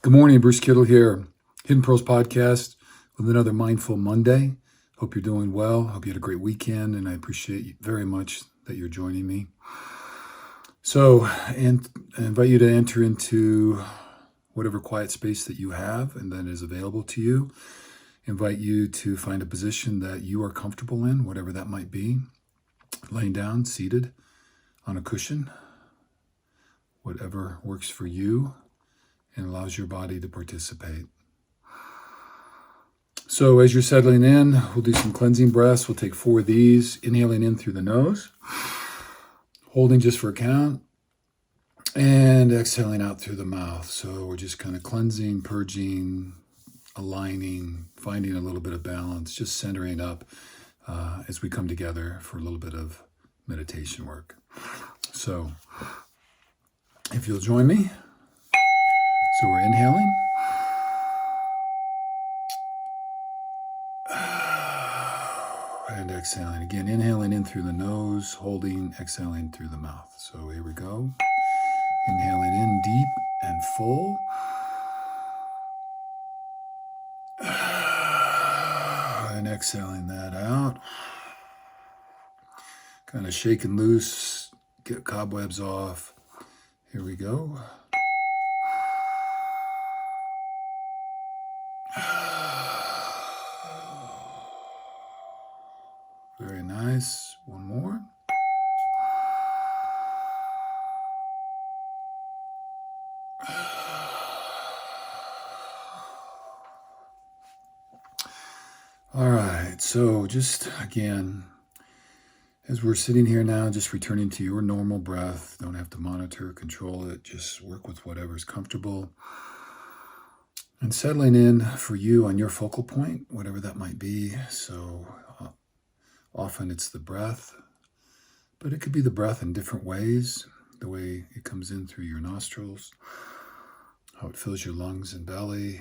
Good morning, Bruce Kittle here, Hidden Pearls Podcast with another Mindful Monday. Hope you're doing well. Hope you had a great weekend, and I appreciate you very much that you're joining me. So, and I invite you to enter into whatever quiet space that you have and that is available to you. Invite you to find a position that you are comfortable in, whatever that might be. Laying down, seated on a cushion, whatever works for you and allows your body to participate. So as you're settling in, we'll do some cleansing breaths. We'll take 4 of these, inhaling in through the nose, holding just for a count, and exhaling out through the mouth. So we're just kind of cleansing, purging, aligning, finding a little bit of balance, just centering up as we come together for a little bit of meditation work. So if you'll join me. So we're inhaling. And exhaling. Again, inhaling in through the nose, holding, exhaling through the mouth. So here we go. Inhaling in deep and full. And exhaling that out. Kind of shaking loose, get cobwebs off. Here we go. Very nice. One more. All right. So just again, as we're sitting here now, just returning to your normal breath. Don't have to monitor, control it. Just work with whatever's comfortable. And settling in for you on your focal point, whatever that might be. So often it's the breath, but it could be the breath in different ways. The way it comes in through your nostrils, how it fills your lungs and belly,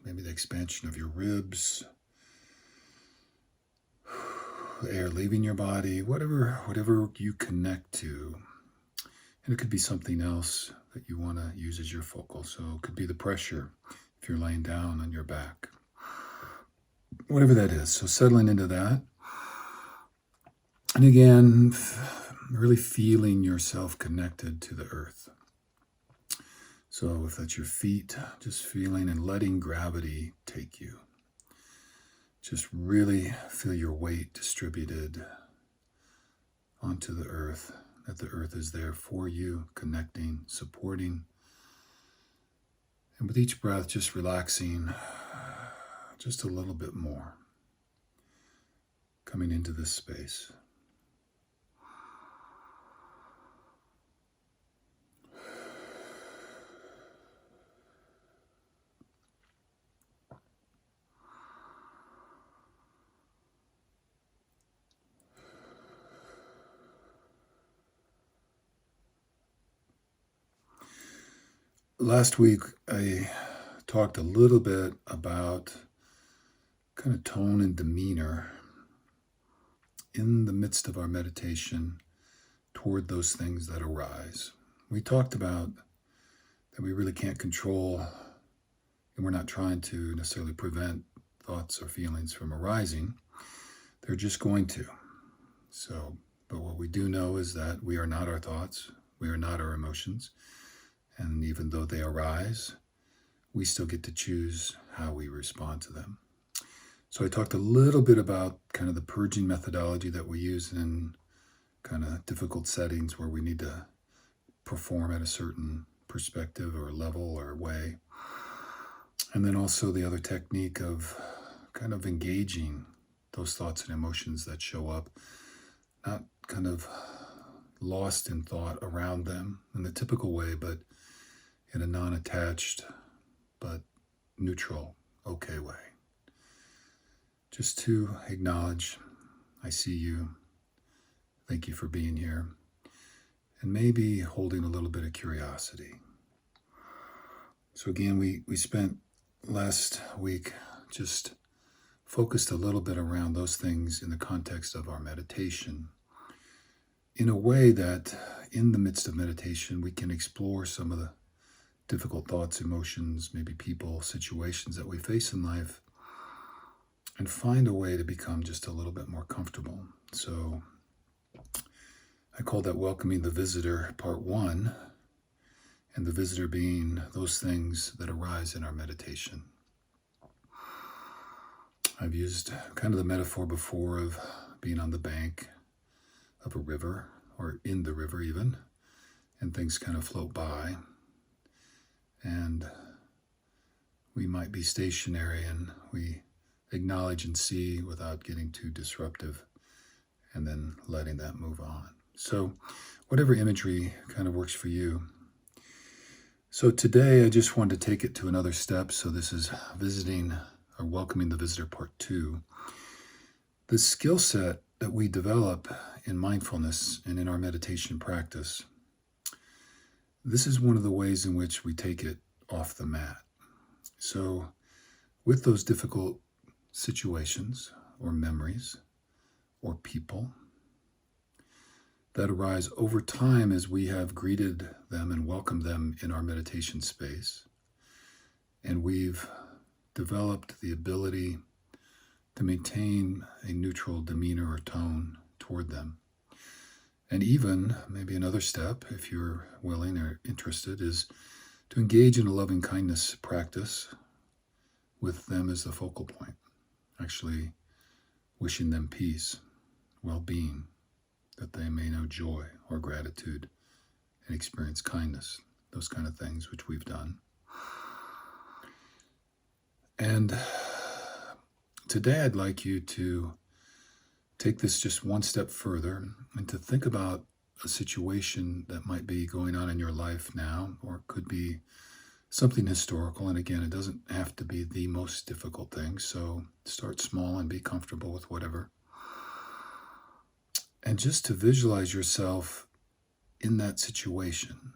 maybe the expansion of your ribs, air leaving your body, whatever you connect to. And it could be something else that you want to use as your focal. So it could be the pressure if you're laying down on your back, whatever that is. So settling into that. And again, really feeling yourself connected to the earth. So if that's your feet, just feeling and letting gravity take you. Just really feel your weight distributed onto the earth, that the earth is there for you, connecting, supporting. And with each breath, just relaxing just a little bit more, coming into this space. Last week, I talked a little bit about kind of tone and demeanor in the midst of our meditation toward those things that arise. We talked about that we really can't control, and we're not trying to necessarily prevent thoughts or feelings from arising. They're just going to. So, but what we do know is that we are not our thoughts, we are not our emotions. And even though they arise, we still get to choose how we respond to them. So I talked a little bit about kind of the purging methodology that we use in kind of difficult settings where we need to perform at a certain perspective or level or way. And then also the other technique of kind of engaging those thoughts and emotions that show up, not kind of lost in thought around them in the typical way, but in a non-attached but neutral, okay way. Just to acknowledge, I see you. Thank you for being here. And maybe holding a little bit of curiosity. So again, we spent last week just focused a little bit around those things in the context of our meditation, in a way that in the midst of meditation, we can explore some of the difficult thoughts, emotions, maybe people, situations that we face in life, and find a way to become just a little bit more comfortable. So I call that welcoming the visitor, part one, and the visitor being those things that arise in our meditation. I've used kind of the metaphor before of being on the bank of a river, or in the river even, and things kind of float by. And we might be stationary and we acknowledge and see without getting too disruptive, and then letting that move on. So whatever imagery kind of works for you. So today I just wanted to take it to another step. So this is visiting or welcoming the visitor part two. The skill set that we develop in mindfulness and in our meditation practice, this is one of the ways in which we take it off the mat. So with those difficult situations or memories or people that arise over time as we have greeted them and welcomed them in our meditation space, and we've developed the ability to maintain a neutral demeanor or tone toward them. And even maybe another step, if you're willing or interested, is to engage in a loving kindness practice with them as the focal point, actually wishing them peace, well-being, that they may know joy or gratitude and experience kindness, those kind of things which we've done. And today I'd like you to take this just one step further and to think about a situation that might be going on in your life now, or it could be something historical. And again, it doesn't have to be the most difficult thing. So start small and be comfortable with whatever. And just to visualize yourself in that situation,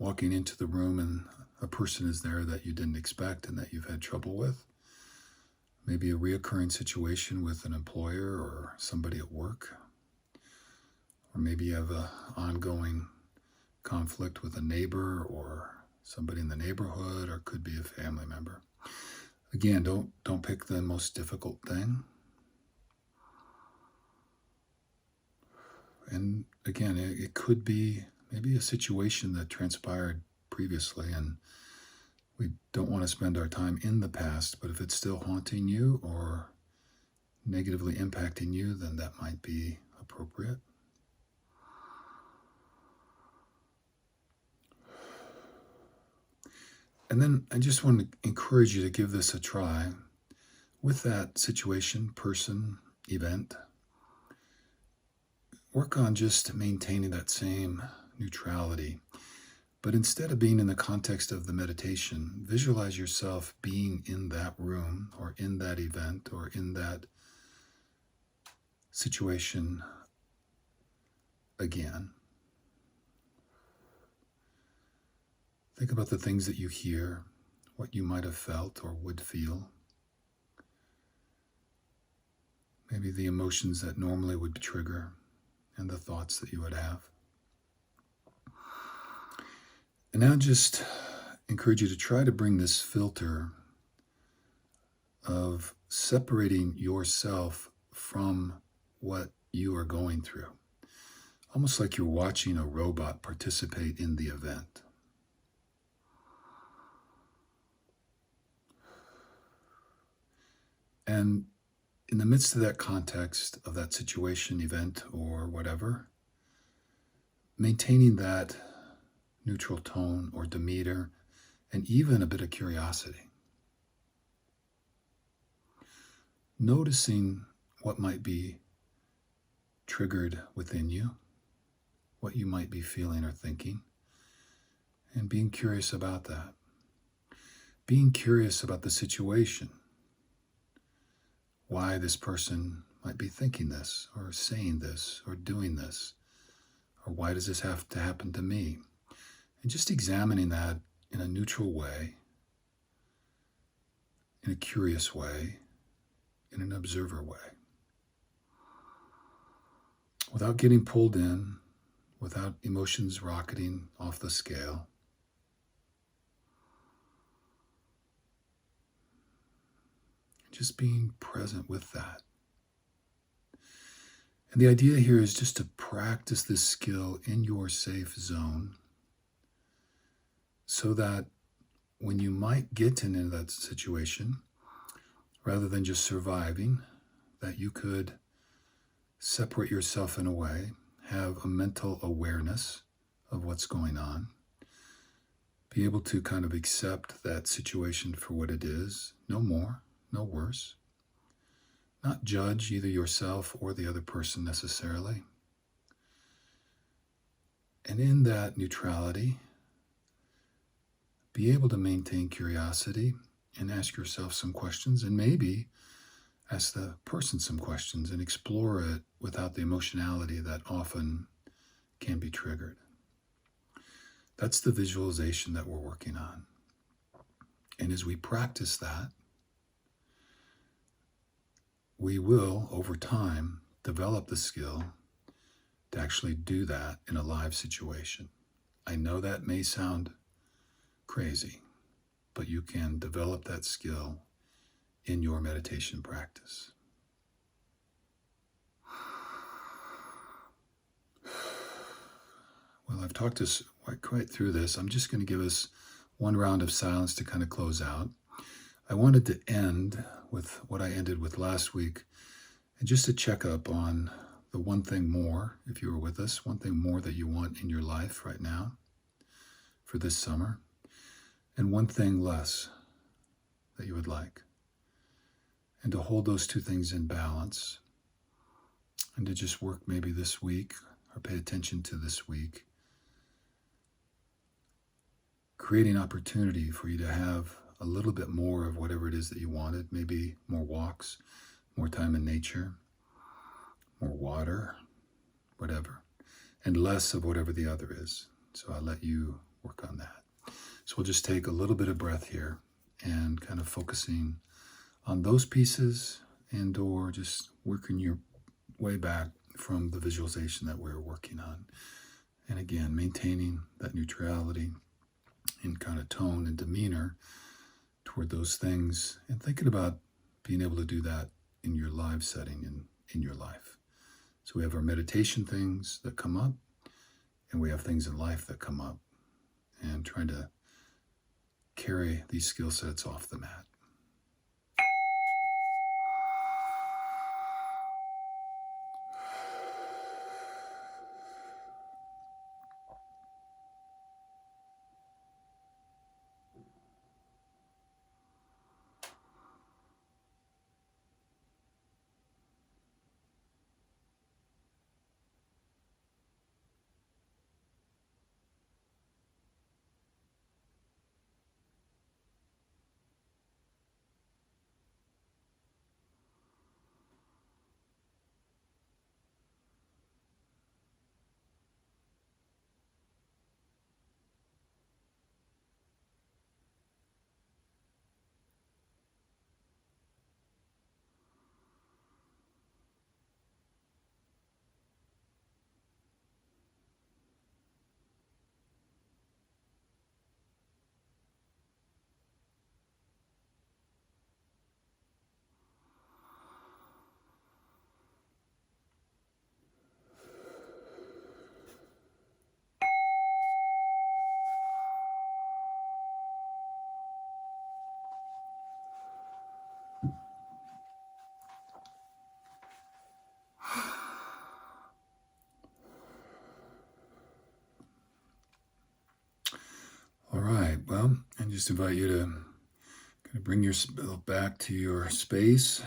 walking into the room and a person is there that you didn't expect and that you've had trouble with. Maybe a reoccurring situation with an employer or somebody at work. Or maybe you have an ongoing conflict with a neighbor or somebody in the neighborhood, or could be a family member. Again, don't pick the most difficult thing. And again, it could be maybe a situation that transpired previously, and we don't want to spend our time in the past, but if it's still haunting you or negatively impacting you, then that might be appropriate. And then I just want to encourage you to give this a try with that situation, person, event. Work on just maintaining that same neutrality. But instead of being in the context of the meditation, visualize yourself being in that room or in that event or in that situation again. Think about the things that you hear, what you might have felt or would feel. Maybe the emotions that normally would trigger and the thoughts that you would have. And now just encourage you to try to bring this filter of separating yourself from what you are going through. Almost like you're watching a robot participate in the event. And in the midst of that context, of that situation, event, or whatever, maintaining that neutral tone or demeanor, and even a bit of curiosity. Noticing what might be triggered within you, what you might be feeling or thinking, and being curious about that. Being curious about the situation. Why this person might be thinking this, or saying this, or doing this, or why does this have to happen to me? And just examining that in a neutral way, in a curious way, in an observer way. Without getting pulled in, without emotions rocketing off the scale. Just being present with that. And the idea here is just to practice this skill in your safe zone so that when you might get into that situation, rather than just surviving, that you could separate yourself in a way, have a mental awareness of what's going on, be able to kind of accept that situation for what it is, no more, no worse. Not judge either yourself or the other person necessarily. And in that neutrality, be able to maintain curiosity and ask yourself some questions, and maybe ask the person some questions and explore it without the emotionality that often can be triggered. That's the visualization that we're working on. And as we practice that, we will, over time, develop the skill to actually do that in a live situation. I know that may sound crazy, but you can develop that skill in your meditation practice. Well, I've talked us quite through this. I'm just going to give us one round of silence to kind of close out. I wanted to end with what I ended with last week, and just to check up on the one thing more, if you were with us, one thing more that you want in your life right now for this summer, and one thing less that you would like. And to hold those two things in balance, and to just work maybe this week, or pay attention to this week, creating opportunity for you to have a little bit more of whatever it is that you wanted, maybe more walks, more time in nature, more water, whatever, and less of whatever the other is. So I'll let you work on that. So we'll just take a little bit of breath here and kind of focusing on those pieces, and or just working your way back from the visualization that we're working on. And again, maintaining that neutrality in kind of tone and demeanor toward those things, and thinking about being able to do that in your live setting and in your life. So we have our meditation things that come up, and we have things in life that come up, and trying to carry these skill sets off the mat. All right, well, I just invite you to kind of bring yourself back to your space.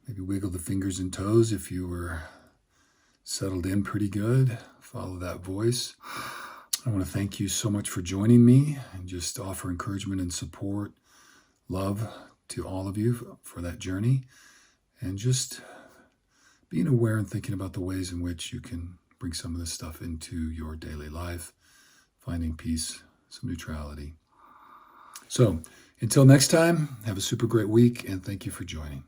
Maybe wiggle the fingers and toes if you were settled in pretty good. Follow that voice. I want to thank you so much for joining me, and just offer encouragement and support, love to all of you for that journey, and just being aware and thinking about the ways in which you can bring some of this stuff into your daily life, finding peace, some neutrality. So until next time, have a super great week, and thank you for joining.